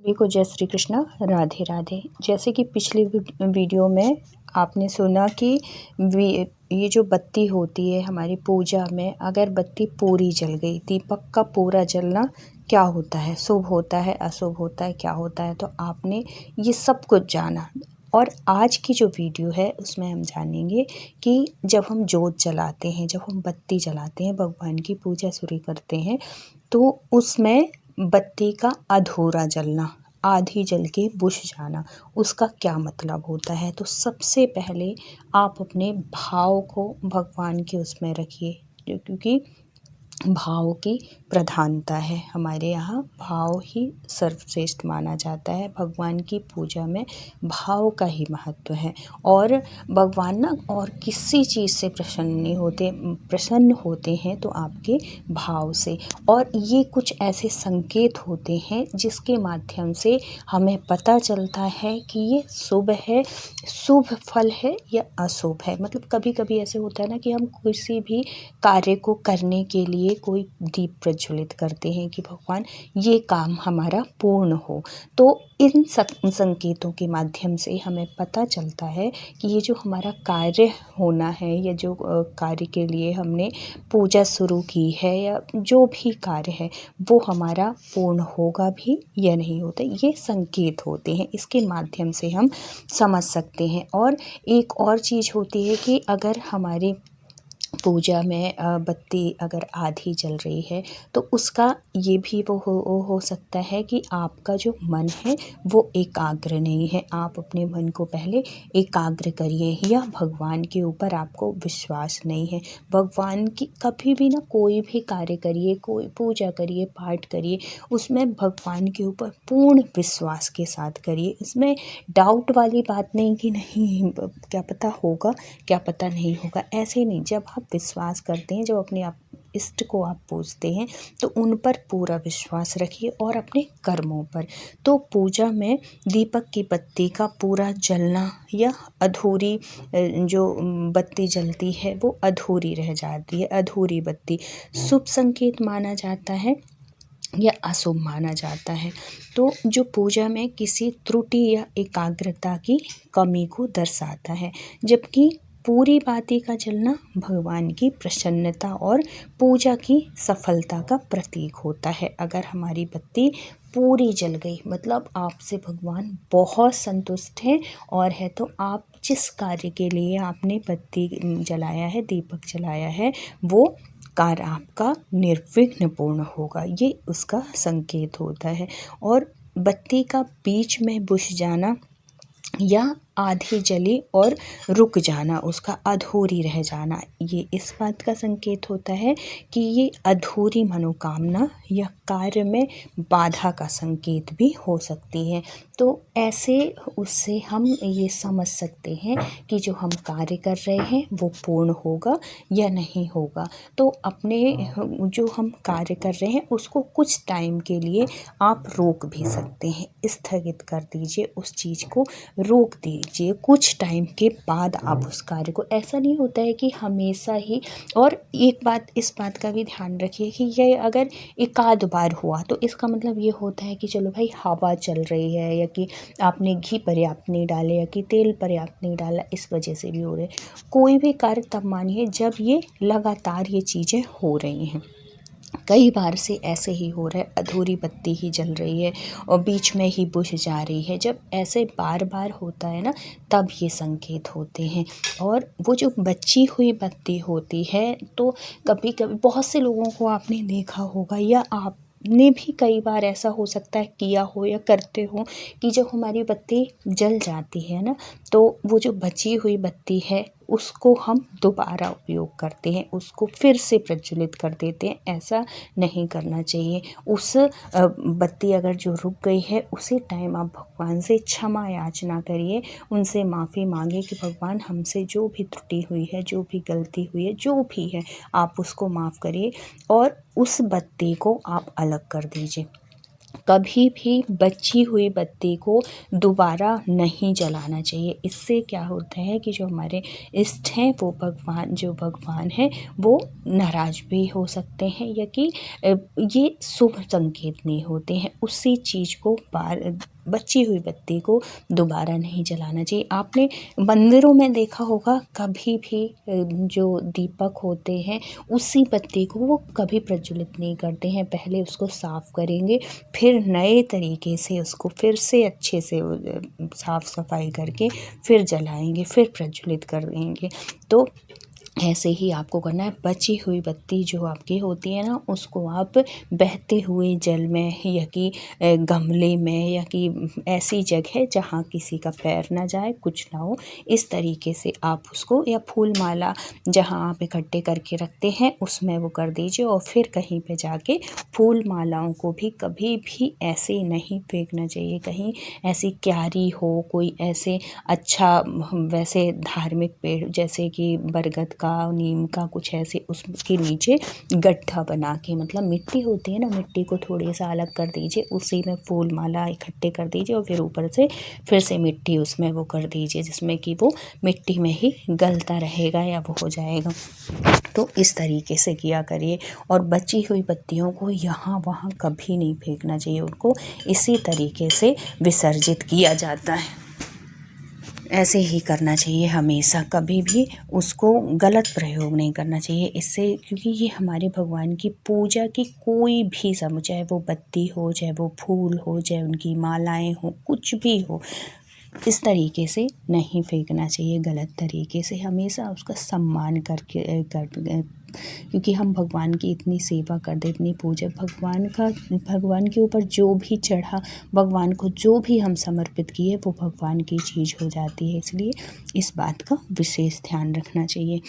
सभी को जय श्री कृष्ण, राधे राधे। जैसे कि पिछले वीडियो में आपने सुना कि ये जो बत्ती होती है हमारी पूजा में, अगर बत्ती पूरी जल गई, दीपक का पूरा जलना क्या होता है, शुभ होता है, अशुभ होता है, क्या होता है, तो आपने ये सब कुछ जाना। और आज की जो वीडियो है उसमें हम जानेंगे कि जब हम जोत जलाते हैं, जब हम बत्ती जलाते हैं, भगवान की पूजा शुरू करते हैं, तो उसमें बत्ती का अधूरा जलना, आधी जल के बुझ जाना, उसका क्या मतलब होता है। तो सबसे पहले आप अपने भाव को भगवान के उसमें रखिए, क्योंकि भाव की प्रधानता है हमारे यहाँ। भाव ही सर्वश्रेष्ठ माना जाता है। भगवान की पूजा में भाव का ही महत्व है। और भगवान ना और किसी चीज़ से प्रसन्न नहीं होते, प्रसन्न होते हैं तो आपके भाव से। और ये कुछ ऐसे संकेत होते हैं जिसके माध्यम से हमें पता चलता है कि ये शुभ है, शुभ फल है या अशुभ है। मतलब कभी कभी ऐसे होता है ना कि हम किसी भी कार्य को करने के लिए कोई दीप प्रज्वलित करते हैं कि भगवान ये काम हमारा पूर्ण हो। तो इन संकेतों के माध्यम से हमें पता चलता है कि ये जो हमारा कार्य होना है, या जो कार्य के लिए हमने पूजा शुरू की है, या जो भी कार्य है वो हमारा पूर्ण होगा भी या नहीं होता, ये संकेत होते हैं। इसके माध्यम से हम समझ सकते हैं। और एक और चीज़ होती है कि अगर हमारी पूजा में बत्ती अगर आधी जल रही है तो उसका ये भी वो हो सकता है कि आपका जो मन है वो एकाग्र नहीं है। आप अपने मन को पहले एकाग्र करिए, या भगवान के ऊपर आपको विश्वास नहीं है। भगवान की कभी भी ना कोई भी कार्य करिए, कोई पूजा करिए, पाठ करिए, उसमें भगवान के ऊपर पूर्ण विश्वास के साथ करिए। इसमें डाउट वाली बात नहीं कि नहीं क्या पता होगा, क्या पता नहीं होगा, ऐसे नहीं। जब आप विश्वास करते हैं, जब अपने आप इष्ट को आप पूजते हैं, तो उन पर पूरा विश्वास रखिए और अपने कर्मों पर। तो पूजा में दीपक की बत्ती का पूरा जलना या अधूरी जो बत्ती जलती है वो अधूरी रह जाती है, अधूरी बत्ती शुभ संकेत माना जाता है या अशुभ माना जाता है। तो जो पूजा में किसी त्रुटि या एकाग्रता की कमी को दर्शाता है, जबकि पूरी बाती का जलना भगवान की प्रसन्नता और पूजा की सफलता का प्रतीक होता है। अगर हमारी बत्ती पूरी जल गई, मतलब आपसे भगवान बहुत संतुष्ट हैं और है, तो आप जिस कार्य के लिए आपने बत्ती जलाया है, दीपक जलाया है, वो कार्य आपका निर्विघ्न पूर्ण होगा, ये उसका संकेत होता है। और बत्ती का बीच में बुझ जाना या आधी जली और रुक जाना, उसका अधूरी रह जाना, ये इस बात का संकेत होता है कि ये अधूरी मनोकामना या कार्य में बाधा का संकेत भी हो सकती है। तो ऐसे उससे हम ये समझ सकते हैं कि जो हम कार्य कर रहे हैं वो पूर्ण होगा या नहीं होगा। तो अपने जो हम कार्य कर रहे हैं उसको कुछ टाइम के लिए आप रोक भी सकते हैं, स्थगित कर दीजिए, उस चीज़ को रोक दीजिए। कुछ टाइम के बाद आप उस कार्य को, ऐसा नहीं होता है कि हमेशा ही। और एक बात, इस बात का भी ध्यान रखिए कि ये अगर एक आध बार हुआ तो इसका मतलब ये होता है कि चलो भाई हवा चल रही है, या कि आपने घी पर्याप्त नहीं डाले, या कि तेल पर्याप्त नहीं डाला, इस वजह से भी हो रहे। कोई भी कार्य तब मानिए जब ये लगातार ये चीज़ें हो रही हैं। कई बार से ऐसे ही हो रहा है, अधूरी बत्ती ही जल रही है और बीच में ही बुझ जा रही है। जब ऐसे बार बार होता है ना, तब ये संकेत होते हैं। और वो जो बची हुई बत्ती होती है, तो कभी कभी बहुत से लोगों को आपने देखा होगा, या आपने भी कई बार ऐसा हो सकता है किया हो या करते हो, कि जब हमारी बत्ती जल जाती है ना, तो वो जो बची हुई बत्ती है उसको हम दोबारा उपयोग करते हैं, उसको फिर से प्रज्वलित कर देते हैं। ऐसा नहीं करना चाहिए। उस बत्ती अगर जो रुक गई है, उसी टाइम आप भगवान से क्षमा याचना करिए, उनसे माफ़ी मांगे कि भगवान हमसे जो भी त्रुटि हुई है, जो भी गलती हुई है, जो भी है, आप उसको माफ़ करिए और उस बत्ती को आप अलग कर दीजिए। कभी भी बची हुई बत्ती को दोबारा नहीं जलाना चाहिए। इससे क्या होता है कि जो हमारे इष्ट हैं वो भगवान हैं वो नाराज़ भी हो सकते हैं, या कि ये शुभ संकेत नहीं होते हैं। उसी चीज़ को बची हुई बत्ती को दोबारा नहीं जलाना चाहिए। आपने मंदिरों में देखा होगा, कभी भी जो दीपक होते हैं उसी बत्ती को वो कभी प्रज्वलित नहीं करते हैं। पहले उसको साफ़ करेंगे, फिर नए तरीके से उसको फिर से अच्छे से साफ़ सफाई करके फिर जलाएंगे, फिर प्रज्वलित करेंगे। तो ऐसे ही आपको करना है। बची हुई बत्ती जो आपकी होती है ना, उसको आप बहते हुए जल में, या कि गमले में, या कि ऐसी जगह जहाँ किसी का पैर ना जाए, कुछ ना हो, इस तरीके से आप उसको, या फूल माला जहाँ आप इकट्ठे करके रखते हैं उसमें वो कर दीजिए। और फिर कहीं पे जाके फूल मालाओं को भी कभी भी ऐसे नहीं फेंकना चाहिए। कहीं ऐसी क्यारी हो, कोई ऐसे अच्छा वैसे धार्मिक पेड़ जैसे कि बरगद का, नीम का, कुछ ऐसे उसके नीचे गड्ढा बना के, मतलब मिट्टी होती है ना, मिट्टी को थोड़ी सा अलग कर दीजिए, उसी में फूल माला इकट्ठे कर दीजिए, और फिर ऊपर से फिर से मिट्टी उसमें वो कर दीजिए, जिसमें कि वो मिट्टी में ही गलता रहेगा या वो हो जाएगा। तो इस तरीके से किया करिए। और बची हुई बत्तियों को यहाँ वहाँ कभी नहीं फेंकना चाहिए, उनको इसी तरीके से विसर्जित किया जाता है। ऐसे ही करना चाहिए हमेशा, कभी भी उसको गलत प्रयोग नहीं करना चाहिए इससे, क्योंकि ये हमारे भगवान की पूजा की कोई भी चाहे वो बत्ती हो, चाहे वो फूल हो, चाहे उनकी मालाएं हो, कुछ भी हो, इस तरीके से नहीं फेंकना चाहिए। गलत तरीके से हमेशा उसका सम्मान करके क्योंकि हम भगवान की इतनी सेवा करते, इतनी पूजा, भगवान के ऊपर जो भी चढ़ा, भगवान को जो भी हम समर्पित किए वो भगवान की चीज़ हो जाती है। इसलिए इस बात का विशेष ध्यान रखना चाहिए।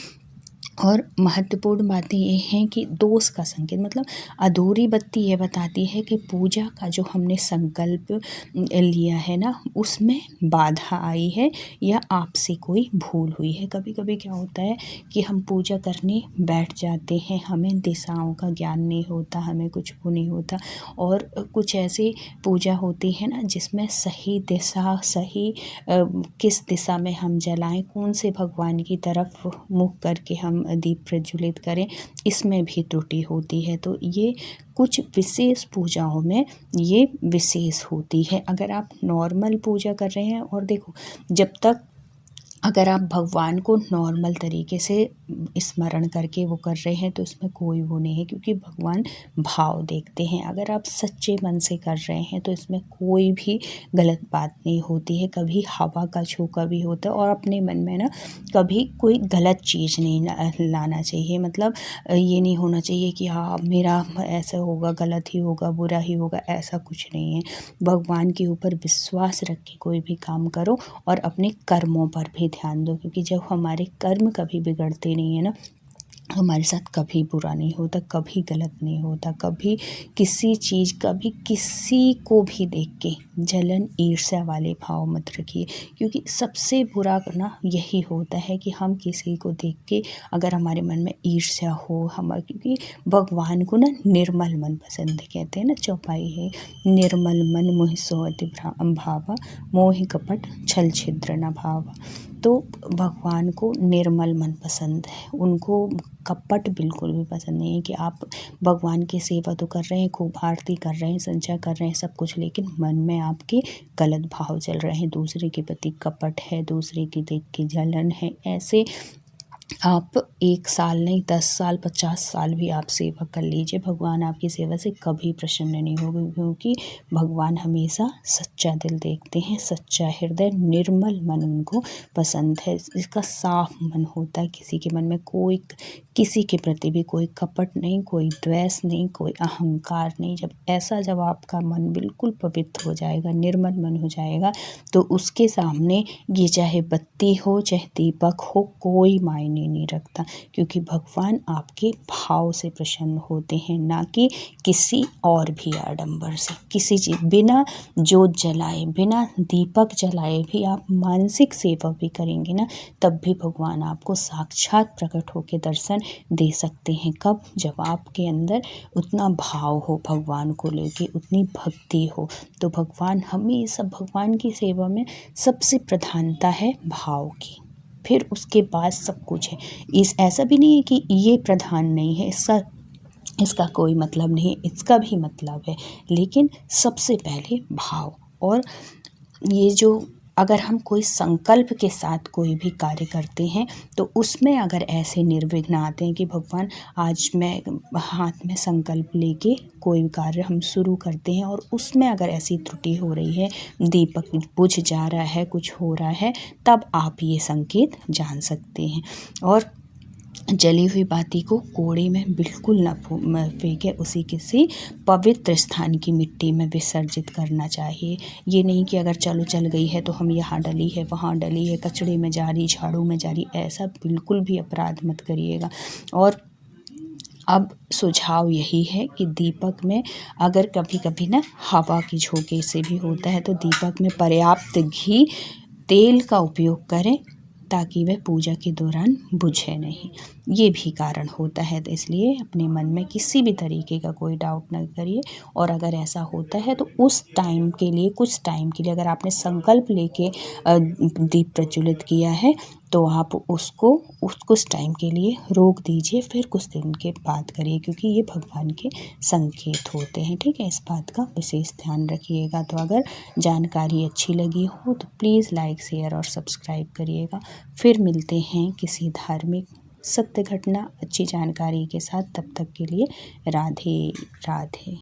और महत्वपूर्ण बातें ये हैं कि दोष का संकेत, मतलब अधूरी बत्ती ये बताती है कि पूजा का जो हमने संकल्प लिया है ना, उसमें बाधा आई है, या आपसे कोई भूल हुई है। कभी कभी क्या होता है कि हम पूजा करने बैठ जाते हैं, हमें दिशाओं का ज्ञान नहीं होता, हमें कुछ वो नहीं होता, और कुछ ऐसी पूजा होती है ना जिसमें सही दिशा, सही किस दिशा में हम जलाएं, कौन से भगवान की तरफ मुख करके हम दीप प्रज्वलित करें, इसमें भी त्रुटि होती है। तो ये कुछ विशेष पूजाओं में ये विशेष होती है। अगर आप नॉर्मल पूजा कर रहे हैं, और देखो, जब तक अगर आप भगवान को नॉर्मल तरीके से स्मरण करके वो कर रहे हैं तो इसमें कोई वो नहीं है, क्योंकि भगवान भाव देखते हैं। अगर आप सच्चे मन से कर रहे हैं तो इसमें कोई भी गलत बात नहीं होती है। कभी हवा का झोंका भी होता है, और अपने मन में ना कभी कोई गलत चीज़ नहीं लाना चाहिए। मतलब ये नहीं होना चाहिए कि हाँ मेरा ऐसा होगा, गलत ही होगा, बुरा ही होगा, ऐसा कुछ नहीं है। भगवान के ऊपर विश्वास रख के कोई भी काम करो, और अपने कर्मों पर भी ध्यान दो, क्योंकि जब हमारे कर्म कभी बिगड़ते नहीं है ना, हमारे साथ कभी बुरा नहीं होता, कभी गलत नहीं होता, कभी किसी चीज़, कभी किसी को भी देख के जलन, ईर्ष्या वाले भाव मत रखिए। क्योंकि सबसे बुरा ना यही होता है कि हम किसी को देख के अगर हमारे मन में ईर्ष्या हो, क्योंकि भगवान को ना निर्मल मन पसंद है। कहते हैं ना, चौपाई है, निर्मल मन मोहि सोअति भावा, मोहि कपट छल छिद्र न भावा। तो भगवान को निर्मल मन पसंद है, उनको कपट बिल्कुल भी पसंद नहीं है। कि आप भगवान की सेवा तो कर रहे हैं, खूब आरती कर रहे हैं, संचा कर रहे हैं, सब कुछ, लेकिन मन में आपके गलत भाव चल रहे हैं, दूसरे के प्रति कपट है, दूसरे की देख के जलन है। ऐसे आप 1 साल नहीं, 10 साल, 50 साल भी आप सेवा कर लीजिए, भगवान आपकी सेवा से कभी प्रसन्न नहीं होंगे। क्योंकि भगवान हमेशा सच्चा दिल देखते हैं, सच्चा हृदय, निर्मल मन उनको पसंद है। इसका साफ मन होता है, किसी के मन में कोई किसी के प्रति भी कोई कपट नहीं, कोई द्वेष नहीं, कोई अहंकार नहीं। जब आपका मन बिल्कुल पवित्र हो जाएगा, निर्मल मन हो जाएगा, तो उसके सामने ये चाहे बत्ती हो, चाहे दीपक हो, कोई मायने मायने नहीं रखता, क्योंकि भगवान आपके भाव से प्रसन्न होते हैं, ना कि किसी और भी आडंबर से। किसी चीज़ बिना जोत जलाए, बिना दीपक जलाए भी आप मानसिक सेवा भी करेंगे ना, तब भी भगवान आपको साक्षात प्रकट होकर दर्शन दे सकते हैं। कब? जब आपके अंदर उतना भाव हो भगवान को लेके, उतनी भक्ति हो। तो भगवान हमेशा, भगवान की सेवा में सबसे प्रधानता है भाव की, फिर उसके बाद सब कुछ है। ऐसा भी नहीं है कि ये प्रधान नहीं है, इसका कोई मतलब नहीं, इसका भी मतलब है, लेकिन सबसे पहले भाव। और ये जो अगर हम कोई संकल्प के साथ कोई भी कार्य करते हैं तो उसमें अगर ऐसे निर्विघ्न आते हैं कि भगवान आज मैं हाथ में संकल्प लेके कोई कार्य हम शुरू करते हैं और उसमें अगर ऐसी त्रुटि हो रही है, दीपक बुझ जा रहा है, कुछ हो रहा है, तब आप ये संकेत जान सकते हैं। और जली हुई बाती को कोड़े में बिल्कुल न फेंके, उसी किसी पवित्र स्थान की मिट्टी में विसर्जित करना चाहिए। ये नहीं कि अगर चलो चल गई है तो हम यहाँ डली है, वहाँ डली है, कचड़े में जा रही, झाड़ू में जा रही, ऐसा बिल्कुल भी अपराध मत करिएगा। और अब सुझाव यही है कि दीपक में अगर कभी कभी ना हवा की झोंके से भी होता है तो दीपक में पर्याप्त घी तेल का उपयोग करें, ताकि वह पूजा के दौरान बुझे नहीं। ये भी कारण होता है, तो इसलिए अपने मन में किसी भी तरीके का कोई डाउट न करिए। और अगर ऐसा होता है तो उस टाइम के लिए, कुछ टाइम के लिए, अगर आपने संकल्प लेके दीप प्रज्वलित किया है तो आप उसको कुछ टाइम के लिए रोक दीजिए, फिर कुछ दिन के बाद करिए, क्योंकि ये भगवान के संकेत होते हैं। ठीक है, इस बात का विशेष ध्यान रखिएगा। तो अगर जानकारी अच्छी लगी हो तो प्लीज़ लाइक, शेयर और सब्सक्राइब करिएगा। फिर मिलते हैं किसी धार्मिक सत्य घटना, अच्छी जानकारी के साथ। तब तक के लिए राधे राधे।